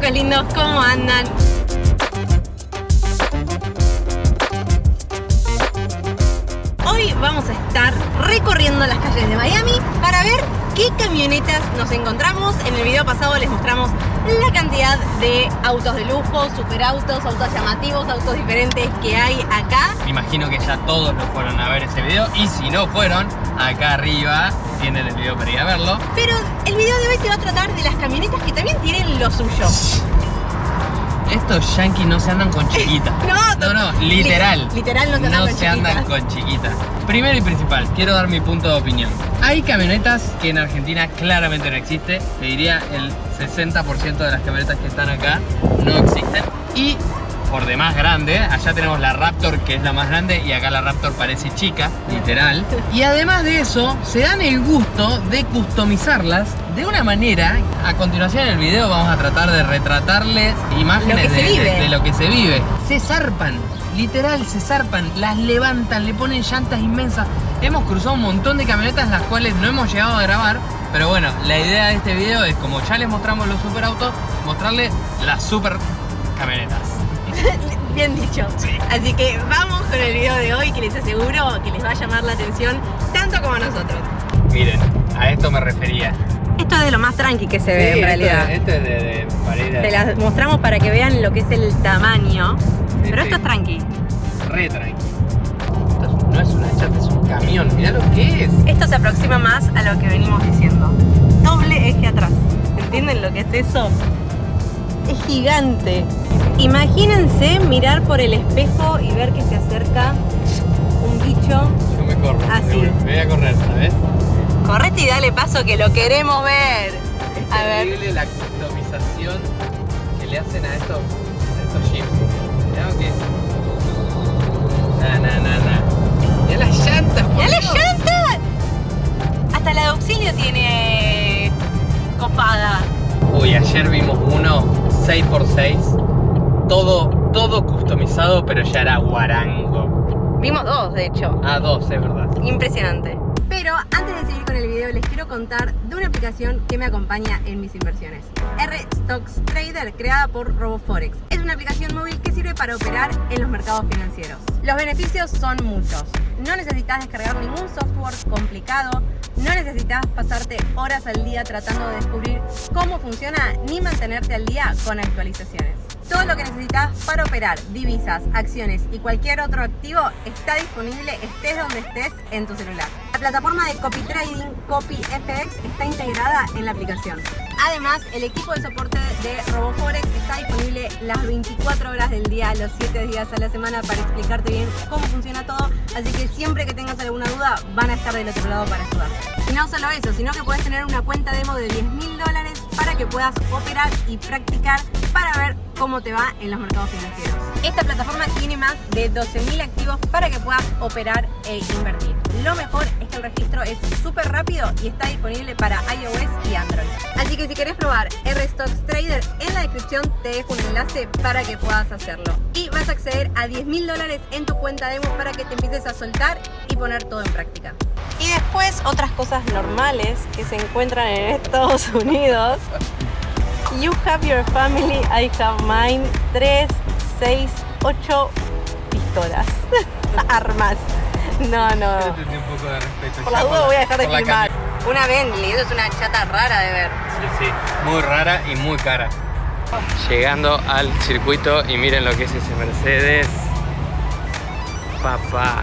chicos lindos, ¿cómo andan? Hoy vamos a estar recorriendo las calles de Miami para ver qué camionetas nos encontramos. En el video pasado les mostramos la cantidad de autos de lujo, superautos, autos llamativos, autos diferentes que hay acá. Me imagino que ya todos lo fueron a ver ese video, y si no fueron, acá arriba tienen el video para ir a verlo. Pero el video de hoy se va a tratar de las camionetas que también tienen lo suyo. Estos yankees no se andan con chiquitas. No, literal. Literal no se andan con chiquitas. Primero y principal, quiero dar mi punto de opinión. Hay camionetas que en Argentina claramente no existe. Te diría el 60% de las camionetas que están acá no existen. Y por demás grande, allá tenemos la Raptor, que es la más grande, y acá la Raptor parece chica, literal. Y además de eso, se dan el gusto de customizarlas de una manera. A continuación en el video vamos a tratar de retratarles imágenes de lo que se vive. Se zarpan, literal se zarpan, las levantan, le ponen llantas inmensas. Hemos cruzado un montón de camionetas las cuales no hemos llegado a grabar, pero bueno, la idea de este video es, como ya les mostramos los superautos, mostrarles las super camionetas. Bien dicho. Sí. Así que vamos con el video de hoy, que les aseguro que les va a llamar la atención tanto como a nosotros. Miren, a esto me refería. Esto es de lo más tranqui que se ve en realidad. Esto es de pared. Te las mostramos para que vean lo que es el tamaño. Pero esto es tranqui. Re tranqui. Esto no es una chata, es un camión. Mirá lo que es. Esto se aproxima más a lo que venimos diciendo. Doble eje atrás. ¿Entienden lo que es eso? Es gigante. Imagínense mirar por el espejo y ver que se acerca un bicho. Yo me corro. Así. Me voy a correr, ¿sabes? Correte y dale paso que lo queremos ver. Es A ver. terrible la customización que le hacen a estos jeeps. Mirá lo que es. Mirá las llantas, por ¡Mirá las Dios. llantas! Hasta la de auxilio tiene copada. Uy, ayer vimos uno 6x6. Todo customizado, pero ya era guarango. Vimos dos, de hecho. Ah, 2, es verdad. Impresionante. Pero antes de seguir con el video, les quiero contar de una aplicación que me acompaña en mis inversiones. R-Stocks Trader, creada por RoboForex. Es una aplicación móvil que sirve para operar en los mercados financieros. Los beneficios son muchos. No necesitas descargar ningún software complicado, no necesitas pasarte horas al día tratando de descubrir cómo funciona ni mantenerte al día con actualizaciones. Todo lo que necesitas para operar divisas, acciones y cualquier otro activo está disponible estés donde estés en tu celular. La plataforma de copy trading CopyFX está integrada en la aplicación. Además, el equipo de soporte de RoboForex está disponible las 24 horas del día, los 7 días a la semana, para explicarte bien cómo funciona todo. Así que siempre que tengas alguna duda, van a estar del otro lado para ayudarte. Y no solo eso, sino que puedes tener una cuenta demo de $10.000 para que puedas operar y practicar para ver cómo te va en los mercados financieros. Esta plataforma tiene más de 12.000 activos para que puedas operar e invertir. Lo mejor es que el registro es súper rápido y está disponible para iOS y Android. Así que si querés probar R-Stocks Trader, en la descripción te dejo un enlace para que puedas hacerlo. Y vas a acceder a $10.000 en tu cuenta demo para que te empieces a soltar y poner todo en práctica. Y después otras cosas normales que se encuentran en Estados Unidos. You have your family, I have mine. 3, 6, 8 pistolas. Armas. No. Un poco de respeto. Por la duda voy a dejar de filmar. Una Bentley, eso es una chata rara de ver. Sí, muy rara y muy cara. Llegando al circuito y miren lo que es ese Mercedes. Papá.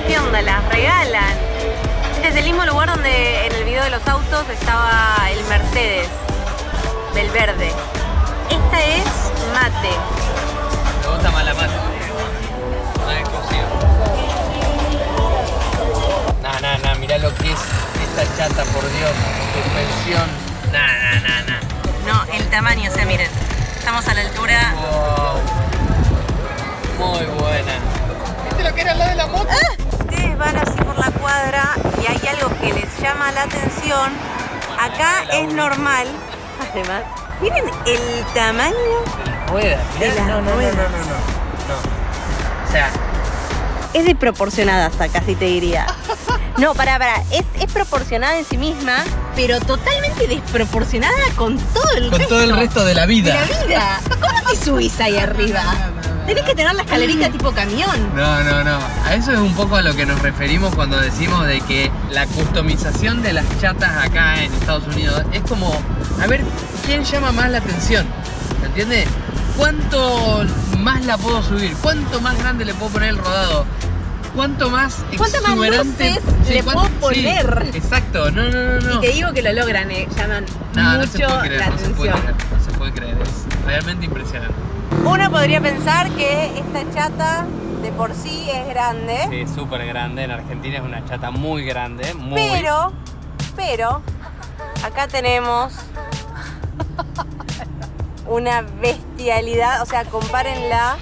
¿Qué onda? Las regalan. Este es el mismo lugar donde en el video de los autos estaba el Mercedes del verde. Esta es mate. Me gusta más la mate. No es exclusivo. Mirá lo que es esta chata, por Dios. Suspensión. No, el tamaño, o sea, miren. Estamos a la altura. Wow. Muy buena. ¿Viste lo que era la de la moto? Ustedes van así por la cuadra llama la atención, acá es normal. Además, miren el tamaño ruedas. de las No. O sea, es desproporcionada hasta casi te diría. No, pará, es proporcionada en sí misma, pero totalmente desproporcionada con todo el resto. con todo el resto de la vida. De la vida. ¿Cómo te subís ahí arriba? Tenés que tener la escalerita tipo camión. No. A eso es un poco a lo que nos referimos cuando decimos de que la customización de las chatas acá en Estados Unidos es como, a ver, ¿quién llama más la atención? ¿Entiendes? ¿Cuánto más la puedo subir? ¿Cuánto más grande le puedo poner el rodado? ¿Cuánto más exuberante luces le puedo poner? Sí, exacto, no. Y te digo que lo logran, llaman No se mucho puede creer, la no se puede atención. creer, no se puede creer, es realmente impresionante. Uno podría pensar que esta chata de por sí es grande, Sí, súper grande, en Argentina es una chata muy grande, muy... pero acá tenemos una bestialidad, o sea, compárenla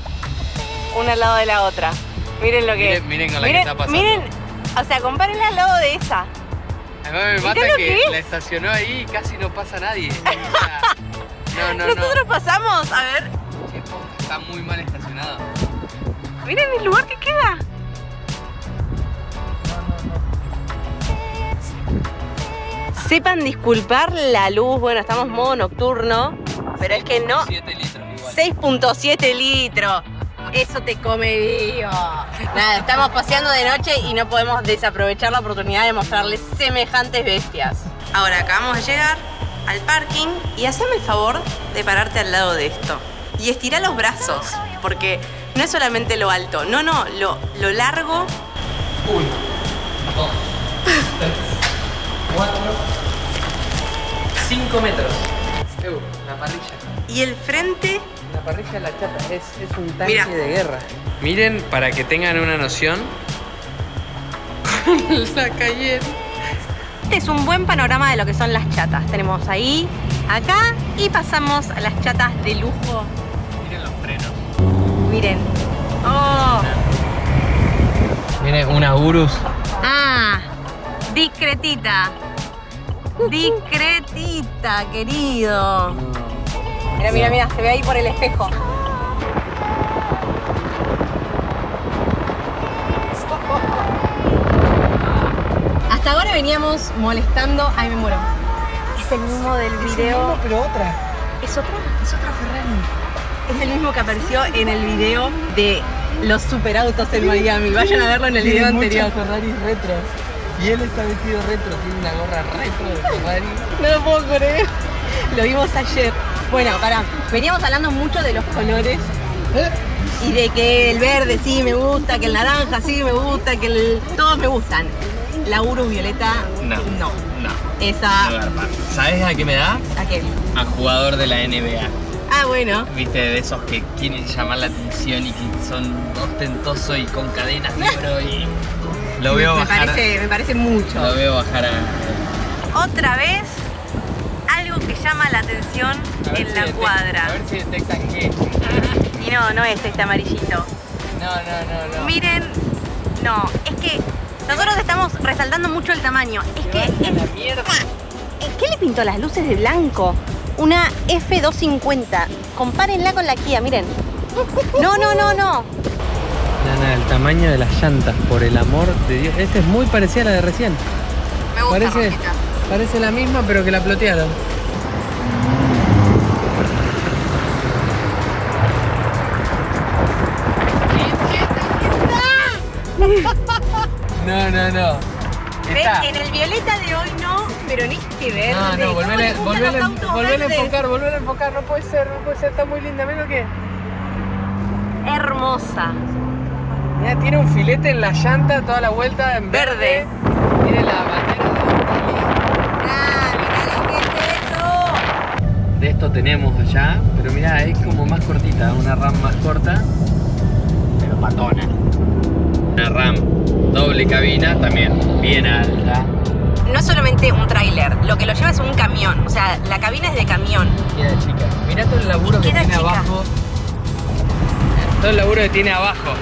una al lado de la otra. Miren lo que Miren con la que está pasando. Miren, o sea, compárenla al lado de esa. A mí me mata lo que que es. la estacionó ahí y casi no pasa nadie. O sea, no. Nosotros pasamos, a ver, Che, posta, está muy mal estacionado. miren el lugar que queda. Sepan disculpar la luz, bueno, estamos en modo nocturno, pero es que no. 7 litros igual. 6.7 litros. Eso te come vivo. Nada, estamos paseando de noche y no podemos desaprovechar la oportunidad de mostrarles semejantes bestias. Ahora acabamos de llegar al parking y haceme el favor de pararte al lado de esto. Y estira los brazos, porque no es solamente lo alto, no, lo largo. 1, 2, 3, 4, 5 metros. La parrilla. Y el frente. La parrilla de la chata es un tanque Mira. de guerra. Miren, para que tengan una noción, con la Cayenne. Este es un buen panorama de lo que son las chatas. Tenemos ahí, acá y pasamos a las chatas de lujo. Miren los frenos. Miren. Oh. Miren, una Urus. Ah, discretita. Discretita, querido. Mira, se ve ahí por el espejo. Hasta ahora veníamos molestando. Ay, me muero. Es el mismo del video. pero otra. ¿Es otra? Es otra Ferrari. Es el mismo que apareció en el video de los superautos en Miami. Vayan a verlo en el video anterior. Ferrari retro. Y él está vestido retro, tiene una gorra retro de Ferrari. No lo puedo creer. Lo vimos ayer. Bueno, pará. Veníamos hablando mucho de los colores. Y de que el verde sí me gusta, que el naranja sí me gusta, que todos me gustan. La Urus violeta, no. Esa, No garpa. ¿Sabes a qué me da? ¿a qué? A jugador de la NBA. Ah, bueno. Viste, de esos que quieren llamar la atención y que son ostentosos y con cadenas de oro y... Lo veo bajar. Me parece mucho. Lo veo bajar a... Otra vez, algo que llama la atención A ver en si la cuadra. A ver si detectan qué. Y no es este amarillito. No. Miren, no, es que nosotros estamos resaltando mucho el tamaño. Es que Vaya la mierda. ¿Qué le pintó las luces de blanco? Una F250. Compárenla con la Kia, miren. No. Nana, el tamaño de las llantas, por el amor de Dios. Esta es muy parecida a la de recién. Me gusta Parece, rojita. parece la misma, pero que la plotearon. No. ¿Ves? Está. En el violeta de hoy no, pero en este verde. No, ¿Cómo le gustan los autos volver a verdes? enfocar, no puede ser, está muy linda, mira lo que. Hermosa. Mira, tiene un filete en la llanta toda la vuelta en verde. Tiene la bandera Ah, mirá lo que es eso. de esto tenemos allá, pero mira, es como más cortita, una RAM más corta, pero patona. Una RAM doble cabina, también bien alta. No es solamente un tráiler, lo que lo lleva es un camión. O sea, la cabina es de camión. Queda chica. Mirá todo el laburo que Queda tiene chica. abajo. Todo el laburo que tiene abajo.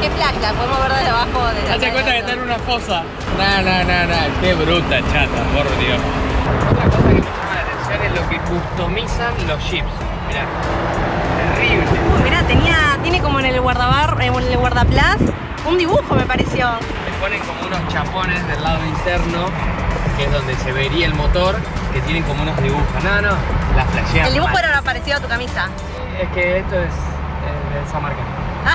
qué flash, la podemos ver desde abajo. Hace cuenta que está en una fosa. No. Qué bruta, chata, por Dios. Otra cosa que me llama la atención es lo que customizan los chips. Mirá. Terrible. Mirá, tiene como en el guardaplas un dibujo, me pareció. Le ponen como unos chapones del lado interno, que es donde se vería el motor, que tienen como unos dibujos. No, la flashean. El dibujo era parecido a tu camisa. Es que esto es de esa marca. Ah.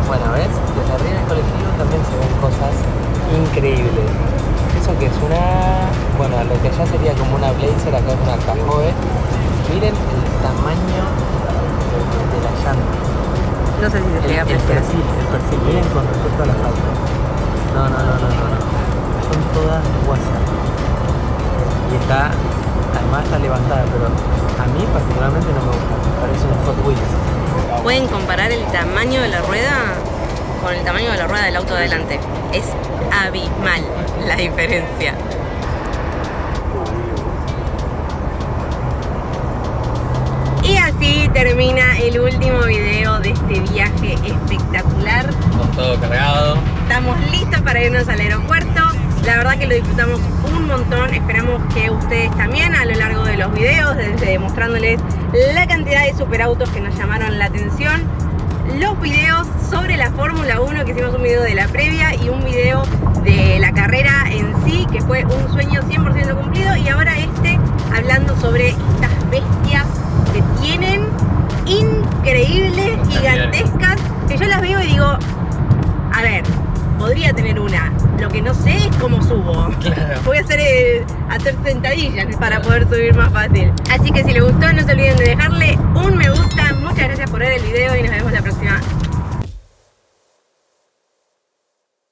Bueno, ¿ves? Desde arriba del colectivo también se ven cosas increíbles. Eso que es bueno, lo que allá sería como una Blazer, acá es una Tahoe. Miren el tamaño de la llanta. No sé si se llega a apreciar. El perfil, miren con respecto a la falta. No. Son todas guasas. Y además está levantada, pero a mí particularmente no me gusta. Parece un Hot Wheels. ¿Pueden comparar el tamaño de la rueda con el tamaño de la rueda del auto de adelante? Es abismal la diferencia. Y así termina el último video de este viaje espectacular. Con todo cargado. Estamos listos para irnos al aeropuerto. La verdad que lo disfrutamos un montón. Esperamos que ustedes también a lo largo de los videos, desde mostrándoles la cantidad de superautos que nos llamaron la atención, los videos sobre la Fórmula 1, que hicimos un video de la previa y un video de la carrera en sí, que fue un sueño 100% cumplido, y ahora hablando sobre estas bestias que tienen increíbles, gigantescas, que yo las veo y digo, a ver, podría tener una. Lo que no sé es cómo subo. Claro. Voy a hacer sentadillas para poder subir más fácil. Así que si les gustó, no se olviden de dejarle un me gusta. Muchas gracias por ver el video y nos vemos la próxima.